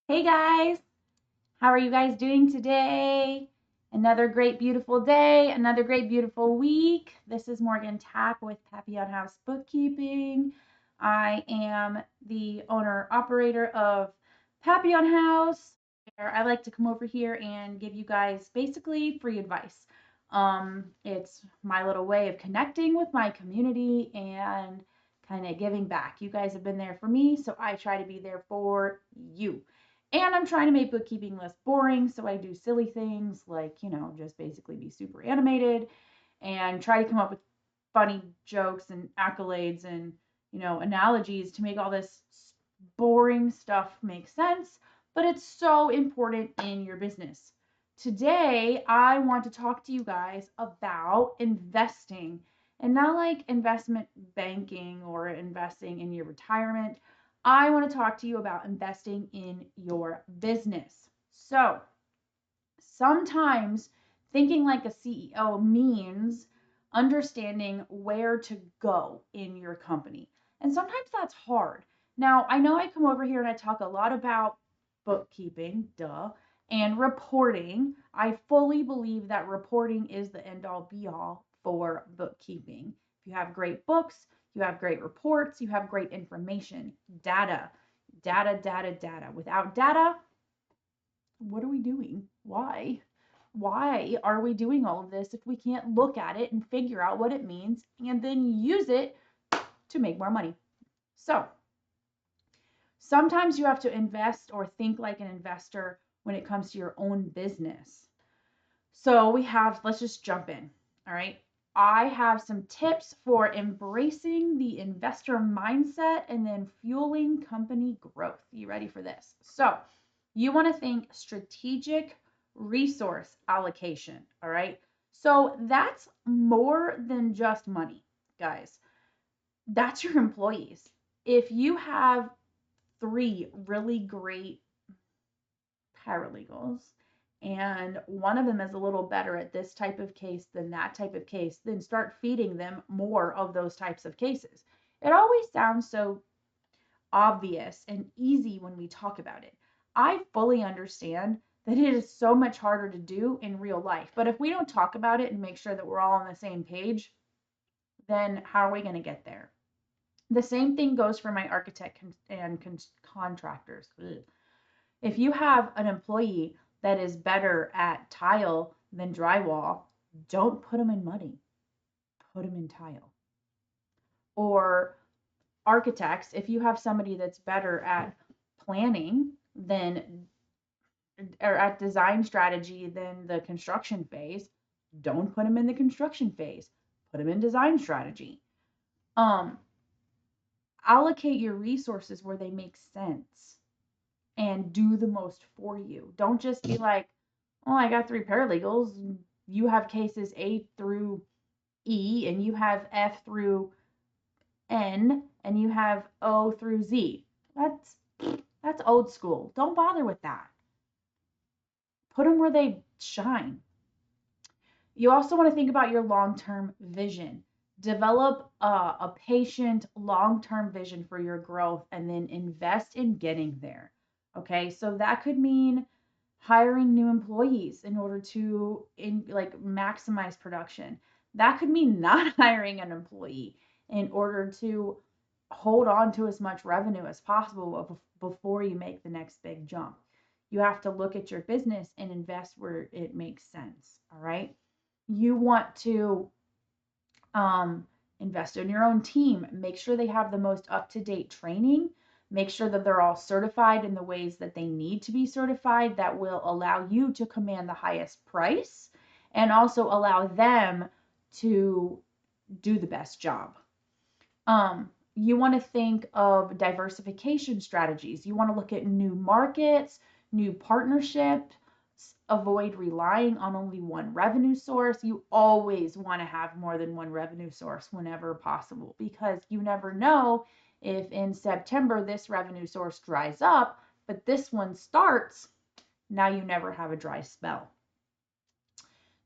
Hey guys, how are you guys doing today? Another great, beautiful day, another great, beautiful week. This is Morgan Tack with Papillon House Bookkeeping. I am the owner operator of Papillon House. Where I like to come over here and give you guys basically free advice. It's my little way of connecting with my community and kind of giving back. You guys have been there for me, so I try to be there for you. And I'm trying to make bookkeeping less boring, so I do silly things like, just basically be super animated and try to come up with funny jokes and accolades and, analogies to make all this boring stuff make sense, but it's so important in your business. Today, I want to talk to you guys about investing and not like investment banking or investing in your retirement. I want to talk to you about investing in your business. So, sometimes thinking like a CEO means understanding where to go in your company. And sometimes that's hard. Now, I know I come over here and I talk a lot about bookkeeping, duh, and reporting. I fully believe that reporting is the end all be all for bookkeeping. If you have great books, you have great reports, you have great information, data, data, data, data. Without data, what are we doing? Why? Why are we doing all of this if we can't look at it and figure out what it means and then use it to make more money? So, sometimes you have to invest or think like an investor when it comes to your own business. So, let's just jump in. All right. I have some tips for embracing the investor mindset and then fueling company growth. You ready for this? So, you want to think strategic resource allocation. All right. So, that's more than just money, guys. That's your employees. If you have three really great paralegals and one of them is a little better at this type of case than that type of case, then start feeding them more of those types of cases. It always sounds so obvious and easy when we talk about it. I fully understand that it is so much harder to do in real life, but if we don't talk about it and make sure that we're all on the same page, then how are we going to get there? The same thing goes for my architect and contractors. Ugh. If you have an employee that is better at tile than drywall, don't put them in muddy, put them in tile. Or architects, if you have somebody that's better at planning than or at design strategy than the construction phase, don't put them in the construction phase. Put them in design strategy. Um, Allocate your resources where they make sense and do the most for you. Don't just be like, oh, I got three paralegals. You have cases A through E, and you have F through N, and you have O through Z. That's old school. Don't bother with that. Put them where they shine. You also want to think about your long-term vision. Develop a patient long-term vision for your growth and then invest in getting there. Okay, so that could mean hiring new employees in order to maximize production. That could mean not hiring an employee in order to hold on to as much revenue as possible before you make the next big jump. You have to look at your business and invest where it makes sense. All right. You want to um, invest in your own team. Make sure they have the most up to date training. Make sure that they're all certified in the ways that they need to be certified that will allow you to command the highest price and also allow them to do the best job. You want to think of diversification strategies. You want to look at new markets, new partnerships, avoid relying on only one revenue source. You always want to have more than one revenue source whenever possible because you never know if in September this revenue source dries up, but this one starts, now you never have a dry spell.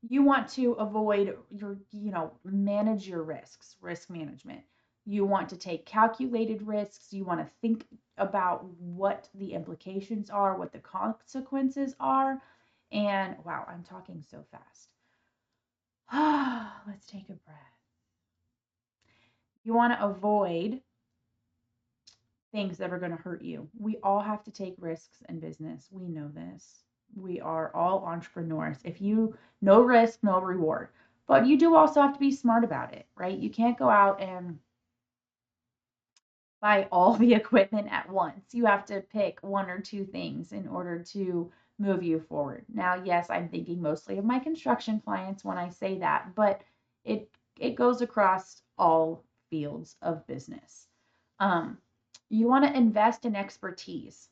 You want to avoid manage your risks, risk management. You want to take calculated risks. You want to think about what the implications are, what the consequences are. And wow, I'm talking so fast. Let's take a breath. You want to avoid things that are going to hurt you. We all have to take risks in business. We know this. We are all entrepreneurs. If you no risk, no reward. But you do also have to be smart about it, right? You can't go out and buy all the equipment at once. You have to pick one or two things in order to move you forward. Now, yes, I'm thinking mostly of my construction clients when I say that, but it it goes across all fields of business. Um, you want to invest in expertise.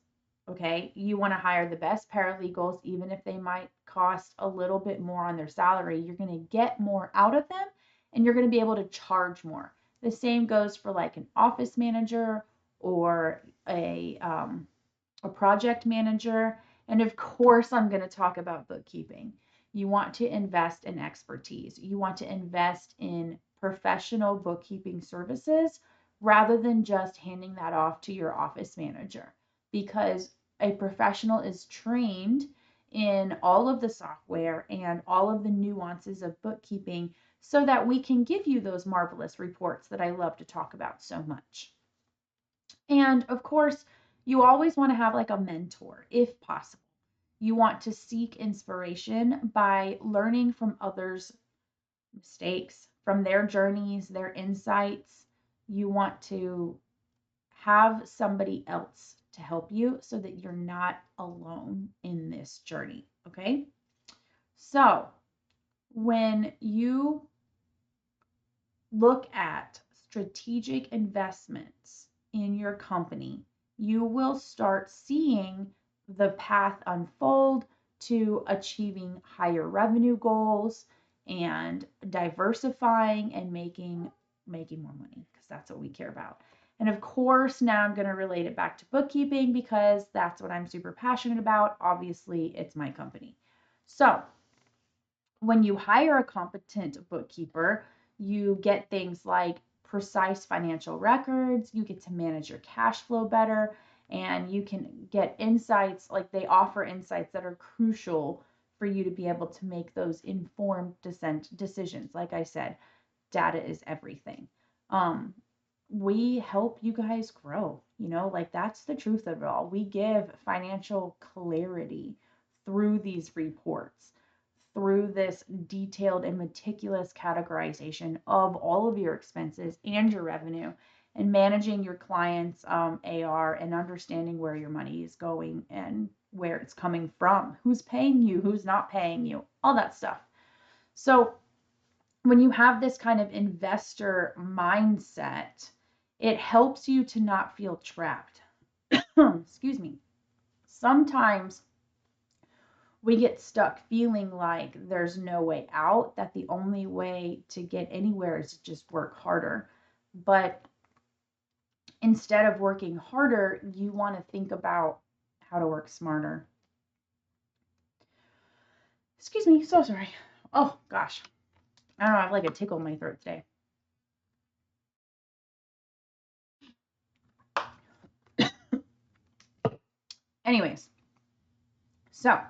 Okay, you want to hire the best paralegals, even if they might cost a little bit more on their salary. You're going to get more out of them and you're going to be able to charge more. The same goes for like an office manager or a project manager. And of course, I'm going to talk about bookkeeping. You want to invest in expertise. You want to invest in professional bookkeeping services rather than just handing that off to your office manager, because a professional is trained in all of the software and all of the nuances of bookkeeping so that we can give you those marvelous reports that I love to talk about so much. And of course, you always want to have like a mentor if possible. You want to seek inspiration by learning from others' mistakes, from their journeys, their insights. You want to have somebody else to help you so that you're not alone in this journey. Okay. So when you look at strategic investments in your company, you will start seeing the path unfold to achieving higher revenue goals and diversifying and making more money, because that's what we care about. And of course, now I'm going to relate it back to bookkeeping because that's what I'm super passionate about. Obviously, it's my company. So, when you hire a competent bookkeeper, you get things like precise financial records, you get to manage your cash flow better, and you can get insights, like they offer insights that are crucial for you to be able to make those informed decisions. Like I said, data is everything. Um, we help you guys grow, like that's the truth of it all. We give financial clarity through these reports, through this detailed and meticulous categorization of all of your expenses and your revenue, and managing your clients' AR, and understanding where your money is going and where it's coming from, who's paying you, who's not paying you, all that stuff. So when you have this kind of investor mindset, it helps you to not feel trapped. Excuse me. Sometimes we get stuck feeling like there's no way out, that the only way to get anywhere is to just work harder. But instead of working harder, you want to think about how to work smarter. Excuse me, so sorry. Oh gosh. I don't know, I have like a tickle in my throat today. Anyways, so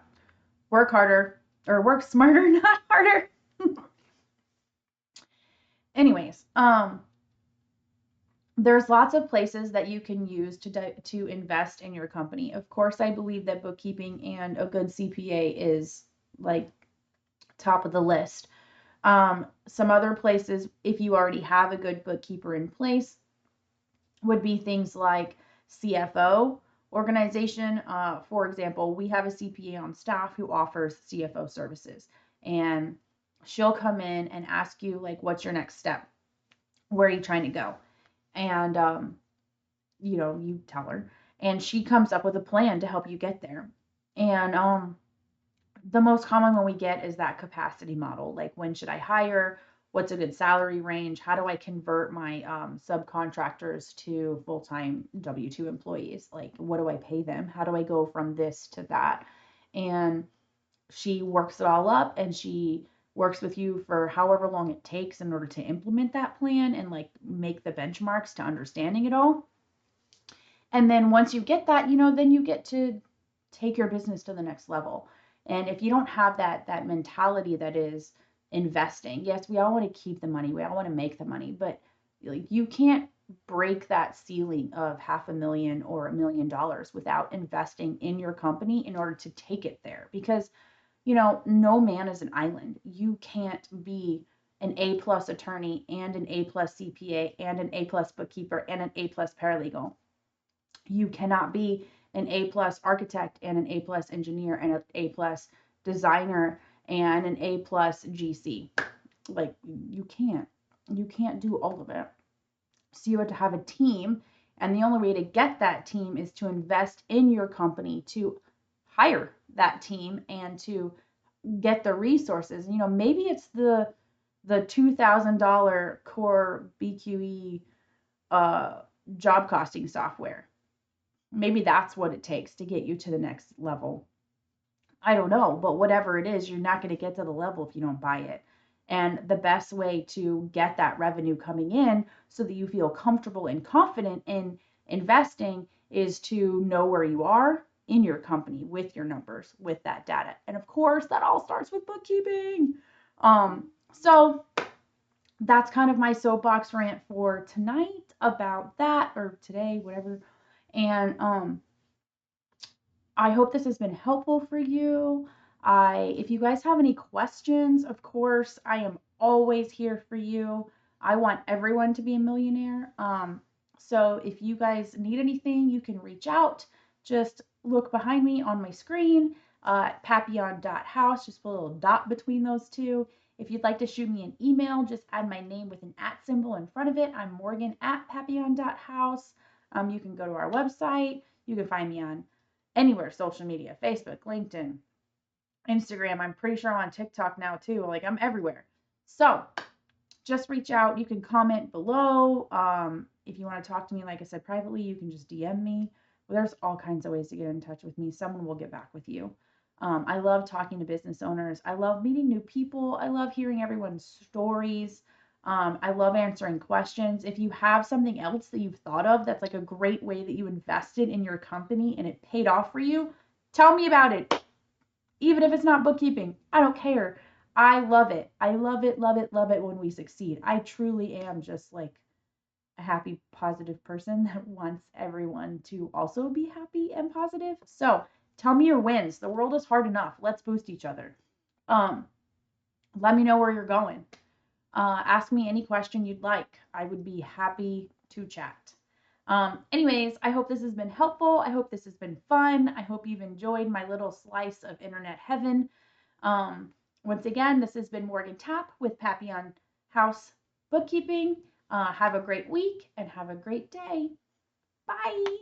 work harder, or work smarter, not harder. Anyways, there's lots of places that you can use to invest in your company. Of course, I believe that bookkeeping and a good CPA is like top of the list. Some other places, if you already have a good bookkeeper in place, would be things like CFO organization. For example, we have a CPA on staff who offers CFO services, and she'll come in and ask you like, what's your next step? Where are you trying to go? And you tell her, and she comes up with a plan to help you get there. And the most common one we get is that capacity model. Like, when should I hire? What's a good salary range? How do I convert my subcontractors to full-time W-2 employees? Like, what do I pay them? How do I go from this to that? And she works it all up, and she works with you for however long it takes in order to implement that plan and like make the benchmarks to understanding it all. And then once you get that, then you get to take your business to the next level. And if you don't have that mentality that is investing, yes, we all want to keep the money, we all want to make the money, but like you can't break that ceiling of $500,000 or $1 million without investing in your company in order to take it there. Because no man is an island. You can't be an A plus attorney and an A plus CPA and an A plus bookkeeper and an A plus paralegal. You cannot be an A plus architect and an A plus engineer and an A plus designer and an A plus GC. Like you can't do all of it. So you have to have a team, and the only way to get that team is to invest in your company, to hire that team and to get the resources. Maybe it's the $2,000 core BQE job costing software. Maybe that's what it takes to get you to the next level. I don't know, but whatever it is, you're not going to get to the level if you don't buy it. And the best way to get that revenue coming in so that you feel comfortable and confident in investing is to know where you are in your company with your numbers, with that data. And of course, that all starts with bookkeeping. So that's kind of my soapbox rant for tonight about that, or today, whatever. And I hope this has been helpful for you. If you guys have any questions, of course, I am always here for you. I want everyone to be a millionaire. So if you guys need anything, you can reach out. Just look behind me on my screen, papillon.house, just put a little dot between those two. If you'd like to shoot me an email, just add my name with an @ symbol in front of it. I'm Morgan at papillon.house. You can go to our website. You can find me on anywhere social media, Facebook, LinkedIn, Instagram. I'm pretty sure I'm on TikTok now too. Like I'm everywhere. So just reach out. You can comment below. If you want to talk to me, like I said, privately, you can just DM me. Well, there's all kinds of ways to get in touch with me. Someone will get back with you. I love talking to business owners. I love meeting new people. I love hearing everyone's stories. I love answering questions. If you have something else that you've thought of that's like a great way that you invested in your company and it paid off for you, tell me about it. Even if it's not bookkeeping, I don't care. I love it. I love it, love it, love it when we succeed. I truly am just like a happy, positive person that wants everyone to also be happy and positive. So tell me your wins. The world is hard enough. Let's boost each other. Um, Let me know where you're going. Ask me any question you'd like. I would be happy to chat. Anyways, I hope this has been helpful. I hope this has been fun. I hope you've enjoyed my little slice of internet heaven. Once again, this has been Morgan Tapp with Papillon House Bookkeeping. Have a great week and have a great day. Bye.